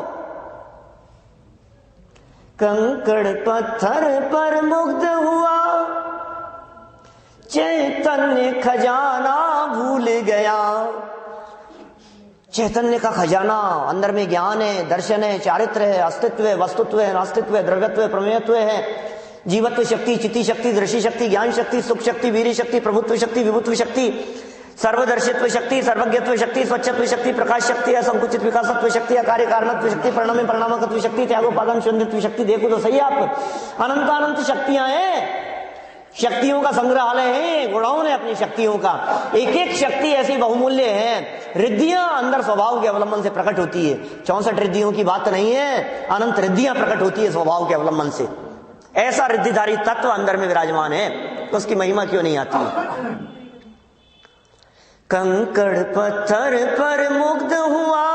कंकड़ पत्थर पर मुग्ध हुआ, चैतन्य खजाना भूल गया। चैतन्य का खजाना, अंदर में ज्ञान है, दर्शन है, चारित्र है, अस्तित्व है, वस्तुत्व है, नास्तित्व है, द्रव्यत्व है, प्रमेयत्व है, जीवत्व शक्ति, चित्ती शक्ति, दृष्टि शक्ति, ज्ञान शक्ति, सुख शक्ति, वीर शक्ति, प्रभुत्व शक्ति, विभुत्व शक्ति, सर्वदर्शित्व शक्ति, सर्वज्ञत्व शक्ति, स्वच्छत्व शक्ति, प्रकाश शक्ति, असंकुचित विकासत्व शक्ति, अकार्य कारणत्व शक्ति, परिणामी परिणामकत्व शक्ति, त्यागोपादान शून्यत्व शक्ति। देखो तो सही आप, अनंत अनंत शक्तियां हैं, शक्तियों का संग्रहालय है गुणाओं ने अपनी शक्तियों का। एक एक शक्ति ऐसी बहुमूल्य है। रिद्धियां अंदर स्वभाव के अवलंबन से प्रकट होती है, 64 रिद्धियों की बात नहीं है, अनंत रिद्धियां प्रकट होती है स्वभाव के अवलंबन से। ऐसा रिद्धिधारी तत्व अंदर में विराजमान है, तो उसकी महिमा क्यों नहीं आती है। कंकड़ पत्थर पर मुग्ध हुआ,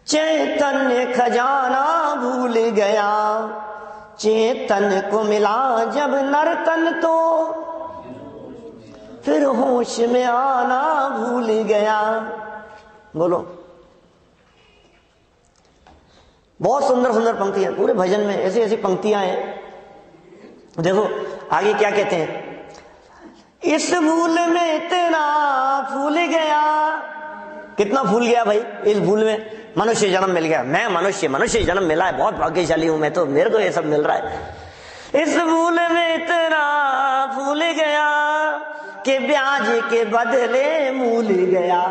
चैतन्य खजाना भूल गया। चेतन को मिला जब नर तन तो फिर होश में आना भूल गया। बोलो, बहुत सुंदर सुंदर पंक्तियां पूरे भजन में, ऐसी ऐसी पंक्तियां हैं। देखो आगे क्या कहते हैं, इस भूल में इतना फूल गया। कितना फूल गया भाई इस भूल में, मनुष्य जन्म मिल गया, मैं मनुष्य जन्म मिला है, बहुत भाग्यशाली हूं मैं तो, मेरे को ये सब मिल रहा है। इस भूल में इतना फूल गया कि ब्याज के बदले मूल गया।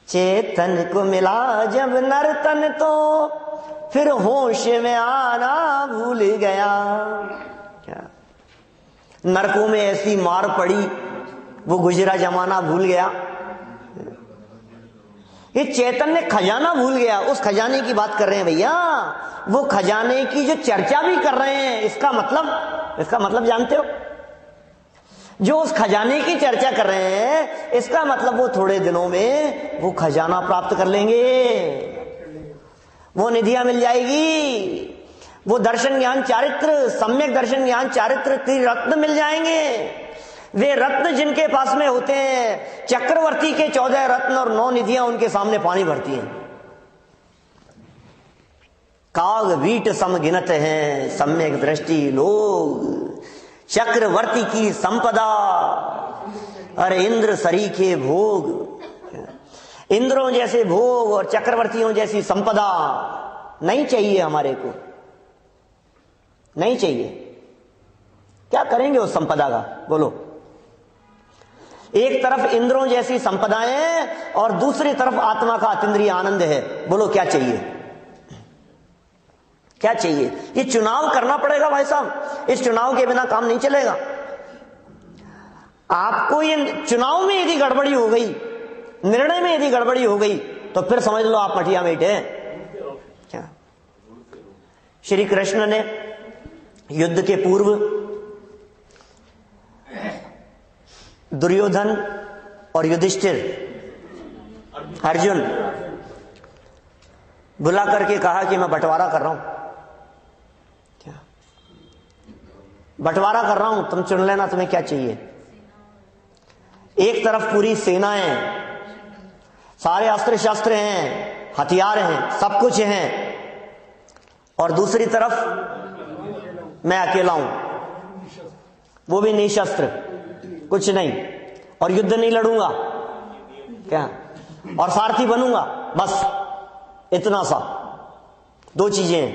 चेतन को मिला जब नर तन तो फिर होश में आना भूल गया। क्या नरकों में ऐसी मार पड़ी, वो गुजरा जमाना भूल गया। ये चैतन्य खजाना भूल गया, उस खजाने की बात कर रहे हैं भैया, वो खजाने की जो चर्चा भी कर रहे हैं। इसका मतलब जानते हो, जो उस खजाने की चर्चा कर रहे हैं, इसका मतलब वो थोड़े दिनों में वो खजाना प्राप्त कर लेंगे, वो निधियां मिल जाएगी, वो दर्शन ज्ञान चारित्र, सम्यक दर्शन ज्ञान चारित्र त्रिरत्न मिल जाएंगे। वे रत्न जिनके पास में होते हैं, चक्रवर्ती के 14 रत्न और 9 निधियां उनके सामने पानी भरती हैं। काग वीट समगिनत हैं सम्यक दृष्टि लोग, चक्रवर्ती की संपदा अरे इंद्र सरीखे भोग। इंद्रों जैसे भोग और चक्रवर्तियों जैसी संपदा नहीं चाहिए हमारे को, नहीं चाहिए। क्या करेंगे उस संपदा का, बोलो। एक तरफ इंद्रों जैसी संपदाएं और दूसरी तरफ आत्मा का अतीन्द्रिय आनंद है, बोलो क्या चाहिए, क्या चाहिए। ये चुनाव करना पड़ेगा भाई साहब, इस चुनाव के बिना काम नहीं चलेगा। आपको ये चुनाव में यदि गड़बड़ी हो गई, निर्णय में यदि गड़बड़ी हो गई, तो फिर समझ लो आप मटिया मेट है। क्या श्री कृष्ण ने युद्ध के पूर्व दुर्योधन और युधिष्ठिर, अर्जुन बुला करके कहा कि मैं बंटवारा कर रहा हूं, क्या बंटवारा कर रहा हूं, तुम चुन लेना तुम्हें क्या चाहिए। एक तरफ पूरी सेनाएं, सारे अस्त्र शस्त्र हैं, हथियार हैं, सब कुछ हैं, और दूसरी तरफ मैं अकेला हूं, वो भी निशस्त्र, कुछ नहीं, और युद्ध नहीं लड़ूंगा क्या, और सारथी बनूंगा, बस इतना सा। दो चीजें हैं,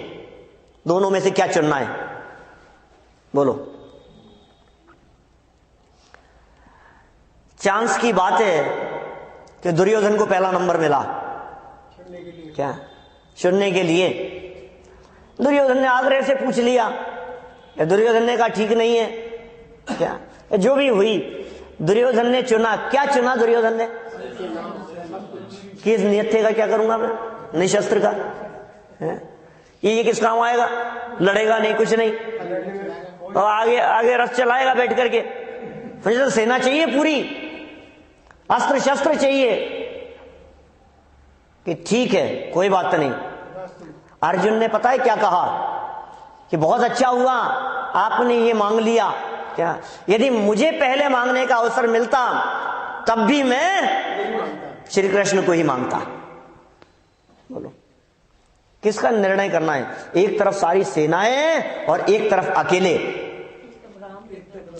दोनों में से क्या चुनना है, बोलो। चांस की बात है कि दुर्योधन को पहला नंबर मिला, क्या सुनने के लिए। दुर्योधन ने आग्रह से पूछ लिया, दुर्योधन ने कहा ठीक नहीं है। क्या जो भी हुई, दुर्योधन ने चुना। क्या चुना दुर्योधन ने? किस नियत का क्या करूंगा मैं, निशस्त्र का है? ये किस काम आएगा? लड़ेगा नहीं, कुछ नहीं, और आगे आगे रथ चलाएगा बैठ करके। मुझे तो सेना चाहिए पूरी, अस्त्र शस्त्र चाहिए। कि ठीक है कोई बात नहीं। अर्जुन ने पता है क्या कहा? कि बहुत अच्छा हुआ आपने ये मांग लिया। क्या यदि मुझे पहले मांगने का अवसर मिलता तब भी मैं श्री कृष्ण को ही मांगता। बोलो किसका निर्णय करना है? एक तरफ सारी सेनाएं और एक तरफ अकेले।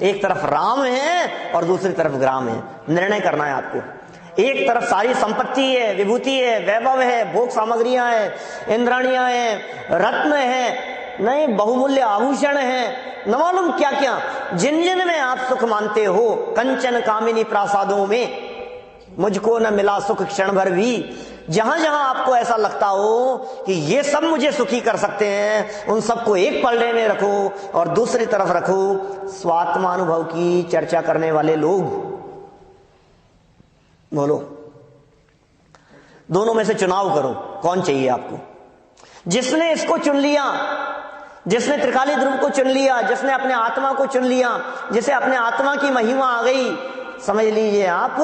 एक तरफ राम है और दूसरी तरफ ग्राम है। निर्णय करना है आपको। एक तरफ सारी संपत्ति है, विभूति है, वैभव है, भोग सामग्रियां है, इंद्राणियां है, रत्न है, नहीं बहुमूल्य आभूषण है, न मालूम क्या क्या, जिन जिन में आप सुख मानते हो। कंचन कामिनी प्रासादों में मुझको न मिला सुख क्षण भर भी। जहां जहां आपको ऐसा लगता हो कि ये सब मुझे सुखी कर सकते हैं, उन सबको एक पलड़े में रखो और दूसरी तरफ रखो स्वात्मानुभव की चर्चा करने वाले लोग। बोलो दोनों में से चुनाव करो, कौन चाहिए आपको? जिसने इसको चुन लिया, जिसने त्रिकाली ध्रुव को चुन लिया, जिसने अपने आत्मा को चुन लिया, जिसे अपने आत्मा की महिमा आ गई, समझ लीजिए आप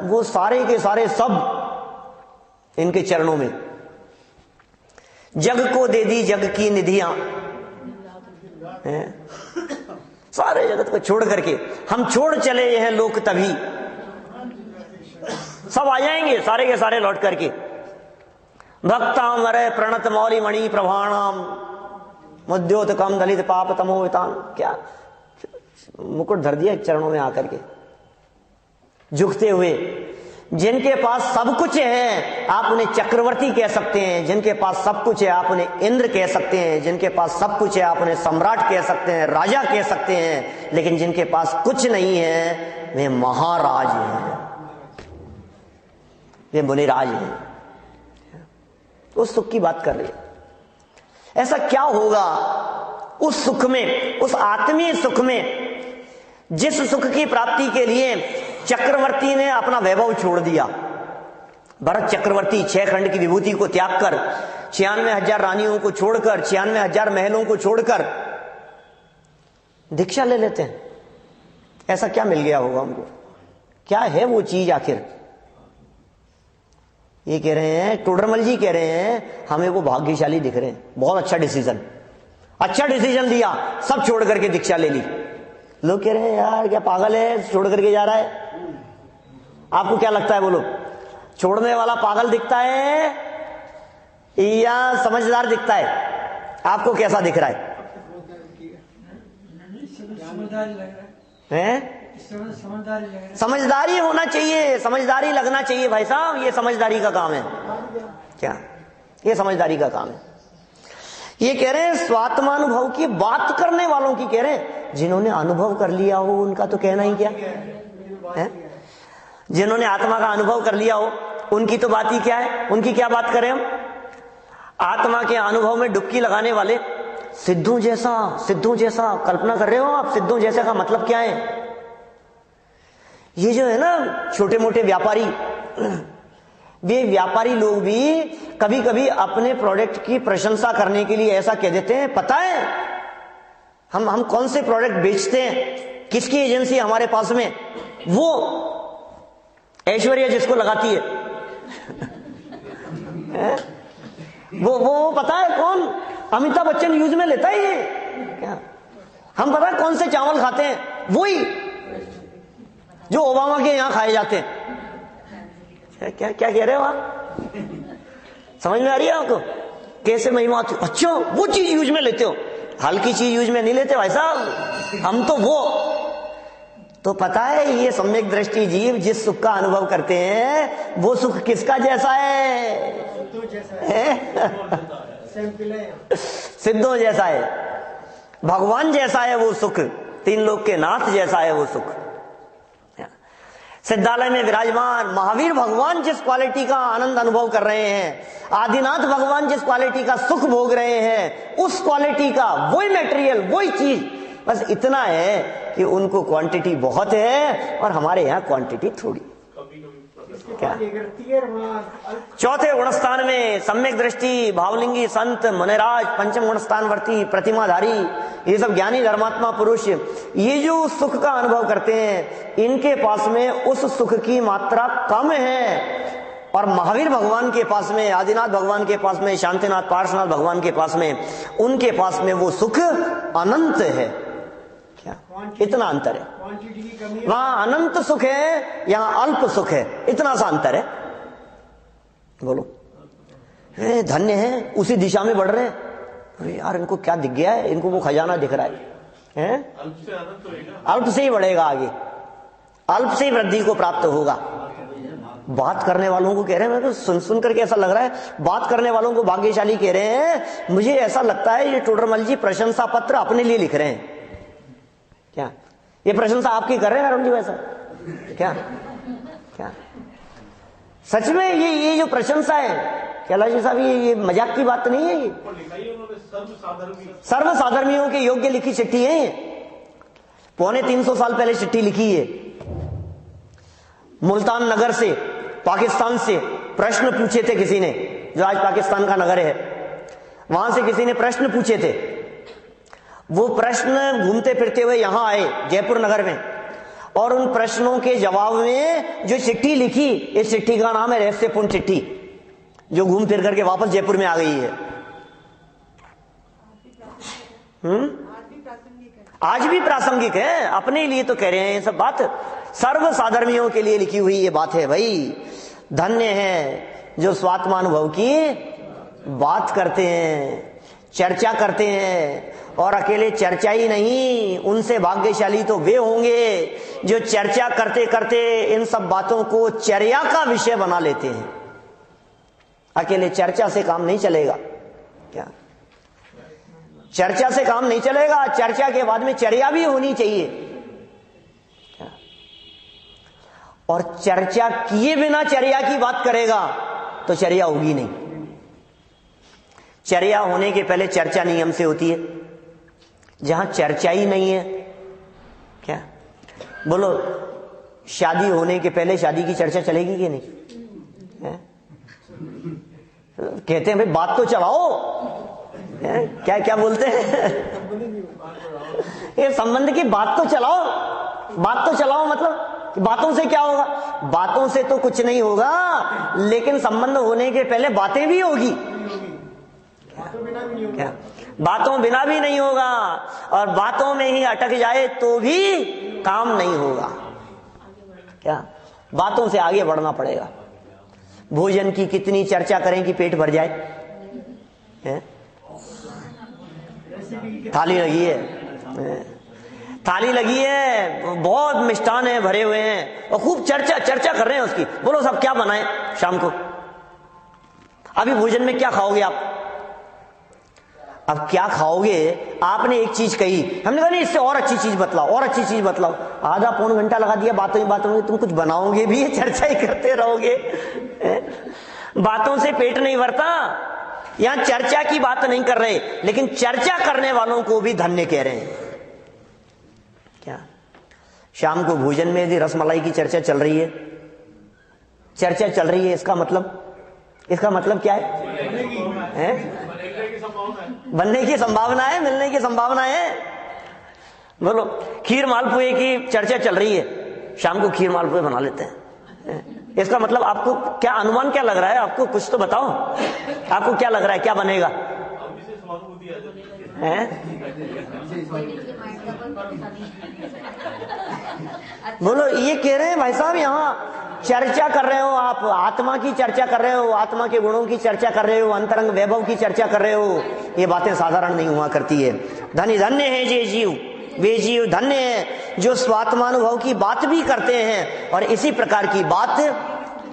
वो सारे के सारे सब इनके चरणों में। जग को दे दी जग की निधियां, सारे जगत को छोड़ करके हम छोड़ चले ये हैं लोक तभी। सब आ जाएंगे सारे के सारे लौट करके। भक्ता मरे प्रणत मौली मणि प्रभाणाम मुद्योत कम दलित पाप तमोवितान। क्या मुकुट धर दिया चरणों में आकर के झुकते हुए। जिनके पास सब कुछ है आप उन्हें चक्रवर्ती कह सकते हैं, जिनके पास सब कुछ है आप उन्हें इंद्र कह सकते हैं, जिनके पास सब कुछ है आप उन्हें सम्राट कह सकते हैं, राजा कह सकते हैं, लेकिन जिनके पास कुछ नहीं है वे महाराज हैं, वे मुनिराज हैं। उस सुख की बात कर रही है। ऐसा क्या होगा उस सुख में, उस आत्मीय सुख में, जिस सुख की प्राप्ति के लिए चक्रवर्ती ने अपना वैभव छोड़ दिया। भरत चक्रवर्ती 6 खंड की विभूति को त्याग कर, 96,000 रानियों को छोड़कर, 96,000 महलों को छोड़कर दीक्षा ले लेते हैं। ऐसा क्या मिल गया होगा हमको? क्या है वो चीज आखिर? ये कह रहे हैं, टोडरमल जी कह रहे हैं हमें वो भाग्यशाली दिख रहे हैं, बहुत अच्छा डिसीजन लिया, सब छोड़ करके दीक्षा ले ली। लोग कह रहे हैं यार क्या पागल है, छोड़ करके जा रहा है। आपको क्या लगता है बोलो, छोड़ने वाला पागल दिखता है या समझदार दिखता है? आपको कैसा दिख रहा है? समझदारी होना चाहिए, समझदारी लगना चाहिए भाई साहब। ये समझदारी का काम है। क्या ये समझदारी का काम है? ये कह रहे हैं स्वात्मानुभव की बात करने वालों की कह रहे हैं, जिन्होंने अनुभव कर लिया हो उनका तो कहना ही क्या है? जिन्होंने आत्मा का अनुभव कर लिया हो उनकी तो बात ही क्या है? उनकी क्या बात करें हम? आत्मा के अनुभव में डुबकी लगाने वाले सिद्धों जैसा कल्पना कर रहे हो आप? सिद्धों जैसे का मतलब क्या है? ये जो है ना छोटे मोटे व्यापारी, वे व्यापारी लोग भी कभी कभी अपने प्रोडक्ट की प्रशंसा करने के लिए ऐसा कह देते हैं, पता है हम कौन से प्रोडक्ट बेचते हैं, किसकी एजेंसी हमारे पास में, वो ऐश्वर्या जिसको लगाती है वो पता है कौन? अमिताभ बच्चन यूज में लेता है ये। क्या हम पता है कौन से चावल खाते हैं? वही जो ओबामा के यहां खाए जाते हैं। क्या क्या कह रहे हो आप? समझ में आ रही है आपको कैसे महिमा आती? अच्छा वो चीज यूज में लेते हो, हल्की चीज यूज में नहीं लेते भाई साहब। हम तो वो तो पता है ये सम्यक दृष्टि जीव जिस सुख का अनुभव करते हैं वो सुख किसका जैसा है? सिद्धों जैसा है, भगवान जैसा है वो सुख, 3 लोक के नाथ जैसा है वो सुख। सिद्धालय में विराजमान महावीर भगवान जिस क्वालिटी का आनंद अनुभव कर रहे हैं, आदिनाथ भगवान जिस क्वालिटी का सुख भोग रहे हैं, उस क्वालिटी का वही मटेरियल, वही चीज, बस इतना है कि उनको क्वांटिटी बहुत है और हमारे यहाँ क्वांटिटी थोड़ी। क्या चौथे गुणस्थान में सम्यक दृष्टि, भावलिंगी संत, मुनिराज, पंचम गुणस्थानवर्ती, प्रतिमाधारी, ये सब ज्ञानी धर्मात्मा पुरुष, ये जो सुख का अनुभव करते हैं, इनके पास में उस सुख की मात्रा कम है। और महावीर भगवान के पास में, आदिनाथ भगवान के पास में, शांतिनाथ पार्श्वनाथ भगवान के पास में, उनके पास में वो सुख अनंत है। क्या इतना अंतर है? वहां अनंत सुख है, यहां अल्प सुख है, इतना सा अंतर है। बोलो, धन्य है, उसी दिशा में बढ़ रहे हैं। अरे यार, इनको क्या दिख गया है, इनको वो खजाना दिख रहा है? अल्प से ही बढ़ेगा आगे, अल्प से ही वृद्धि को प्राप्त होगा। बात करने वालों को कह रहे हैं, मेरे को सुन करके ऐसा लग रहा है, बात करने वालों को भाग्यशाली कह रहे हैं। मुझे ऐसा लगता है ये टोडरमल जी प्रशंसा पत्र अपने लिए लिख रहे हैं। क्या ये प्रशंसा आपकी कर रहे हैं अरुण जी? वैसा क्या क्या सच में ये जो प्रशंसा है कैलाश जी साहब, ये मजाक की बात नहीं है। ये सर्व साधर्मियों के योग्य लिखी चिट्ठी है। 350 साल पहले चिट्ठी लिखी है। मुल्तान नगर से, पाकिस्तान से प्रश्न पूछे थे किसी ने, जो आज पाकिस्तान का नगर है, वहां से किसी ने प्रश्न पूछे थे। वो प्रश्न घूमते फिरते हुए यहां आए जयपुर नगर में, और उन प्रश्नों के जवाब में जो चिट्ठी लिखी, इस चिट्ठी का नाम है रहस्यपूर्ण चिट्ठी, जो घूम फिर करके वापस जयपुर में आ गई है। आज भी प्रासंगिक है, अपने लिए तो कह रहे हैं ये सब बात, सर्व साधर्मियों के लिए लिखी हुई ये बात है भाई। धन्य है जो स्वात्मानुभव की बात करते हैं, चर्चा करते हैं, और अकेले चर्चा ही नहीं, उनसे भाग्यशाली तो वे होंगे जो चर्चा करते करते इन सब बातों को चर्या का विषय बना लेते हैं। अकेले चर्चा से काम नहीं चलेगा। क्या चर्चा से काम नहीं चलेगा? चर्चा के बाद में चर्या भी होनी चाहिए। क्या? और चर्चा किए बिना चर्या की बात करेगा तो चर्या होगी नहीं। चर्या होने के पहले चर्चा नियम से होती है। जहां चर्चा ही नहीं है, क्या बोलो, शादी होने के पहले शादी की चर्चा चलेगी कि नहीं? है? कहते हैं भाई बात तो चलाओ, है? क्या क्या बोलते हैं? ये संबंध की बात तो चलाओ, बात तो चलाओ, मतलब बातों से क्या होगा? बातों से तो कुछ नहीं होगा, लेकिन संबंध होने के पहले बातें भी होगी। क्या बातों बिना भी नहीं होगा, और बातों में ही अटक जाए तो भी काम नहीं होगा। क्या बातों से आगे बढ़ना पड़ेगा। भोजन की कितनी चर्चा करें कि पेट भर जाए? है? थाली लगी है, थाली लगी है, बहुत मिष्ठान है भरे हुए हैं, और खूब चर्चा कर रहे हैं उसकी। बोलो सब क्या बनाए शाम को? अभी भोजन में क्या खाओगे आप? अब क्या खाओगे? आपने एक चीज कही, हमने कहा नहीं इससे और अच्छी चीज बतलाओ, और अच्छी चीज बतलाओ। आधा पौन घंटा लगा दिया बातों ही बातों में। तुम कुछ बनाओगे भी, चर्चा ही करते रहोगे। बातों से पेट नहीं भरता। यहां चर्चा की बात नहीं कर रहे, लेकिन चर्चा करने वालों को भी धन्य कह रहे हैं। क्या शाम को भोजन में यदि रसमलाई की चर्चा चल रही है, चर्चा चल रही है, इसका मतलब क्या है? बनने की संभावना है, मिलने की संभावना है। बोलो, खीर मालपुए की चर्चा चल रही है, शाम को खीर मालपुए बना लेते हैं। इसका मतलब आपको क्या अनुमान क्या लग रहा है? आपको कुछ तो बताओ, आपको क्या लग रहा है, क्या बनेगा? बोलो, ये कह रहे हैं भाई साहब, यहाँ चर्चा कर रहे हो आप, आत्मा की चर्चा कर रहे हो, आत्मा के गुणों की चर्चा कर रहे हो, अंतरंग वैभव की चर्चा कर रहे हो। ये बातें साधारण नहीं हुआ करती है। धन्य है जे जीव, वे जीव धन्य है जो स्वात्मानुभव की बात भी करते हैं। और इसी प्रकार की बात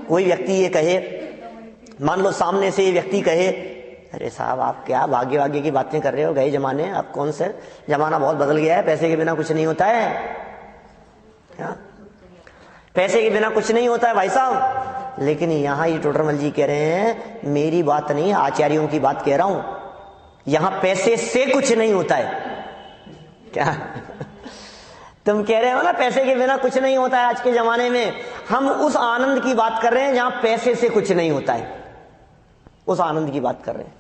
कोई व्यक्ति ये कहे, मान लो सामने से ये व्यक्ति कहे, अरे साहब आप क्या भाग्य की बातें कर रहे हो, गए जमाने, अब कौन से जमाना बहुत बदल गया है, पैसे के बिना कुछ नहीं होता है। क्या पैसे के बिना कुछ नहीं होता है भाई साहब। लेकिन यहां ये टोडरमल जी कह रहे हैं, मेरी बात नहीं, आचार्यों की बात कह रहा हूं, यहां पैसे से कुछ नहीं होता है। क्या तुम कह रहे हो ना पैसे के बिना कुछ नहीं होता है आज के जमाने में, हम उस आनंद की बात कर रहे हैं जहां पैसे से कुछ नहीं होता है, उस आनंद की बात कर रहे हैं,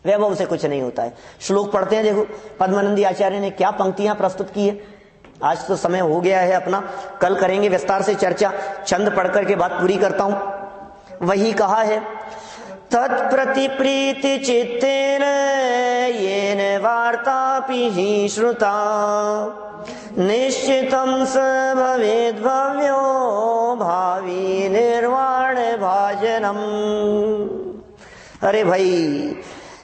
वैभव से कुछ नहीं होता है। श्लोक पढ़ते हैं, देखो पद्मानंदी आचार्य ने क्या पंक्तियां प्रस्तुत की है। आज तो समय हो गया है अपना, कल करेंगे विस्तार से चर्चा, चंद पढ़कर के बात पूरी करता हूं। वही कहा है, तत्प्रति प्रीति चित्तेन येन वार्तापि हि श्रुता निश्चितं स भवेद् भव्यो भावी निर्वाण भाजनम। अरे भाई,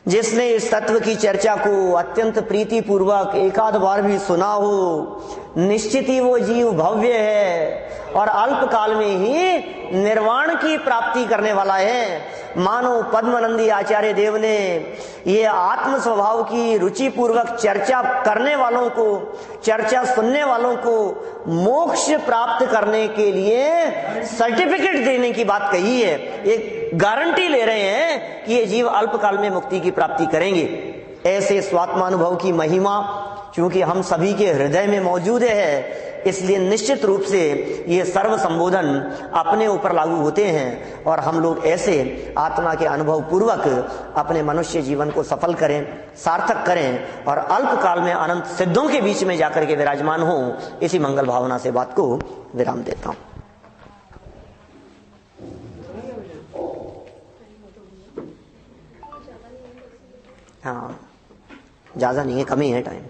जिसने इस तत्व की चर्चा को अत्यंत प्रीति पूर्वक एकाध बार भी सुना हो, निश्चित ही वो जीव भव्य है और अल्प काल में ही निर्वाण की प्राप्ति करने वाला है। मानो पद्मानंदी आचार्य देव ने ये आत्म स्वभाव की रुचि पूर्वक चर्चा करने वालों को, चर्चा सुनने वालों को मोक्ष प्राप्त करने के लिए सर्टिफिकेट देने की बात कही है। एक गारंटी ले रहे हैं कि ये जीव अल्प काल में मुक्ति की प्राप्ति करेंगे। ऐसे स्वात्मानुभव की महिमा क्योंकि हम सभी के हृदय में मौजूद है, इसलिए निश्चित रूप से ये सर्व संबोधन अपने ऊपर लागू होते हैं और हम लोग ऐसे आत्मा के अनुभव पूर्वक अपने मनुष्य जीवन को सफल करें, सार्थक करें और अल्प काल में अनंत सिद्धों के बीच में जाकर के विराजमान हो। इसी मंगल भावना से बात को विराम देता हूं। हाँ, ज्यादा नहीं है, कम ही है टाइम।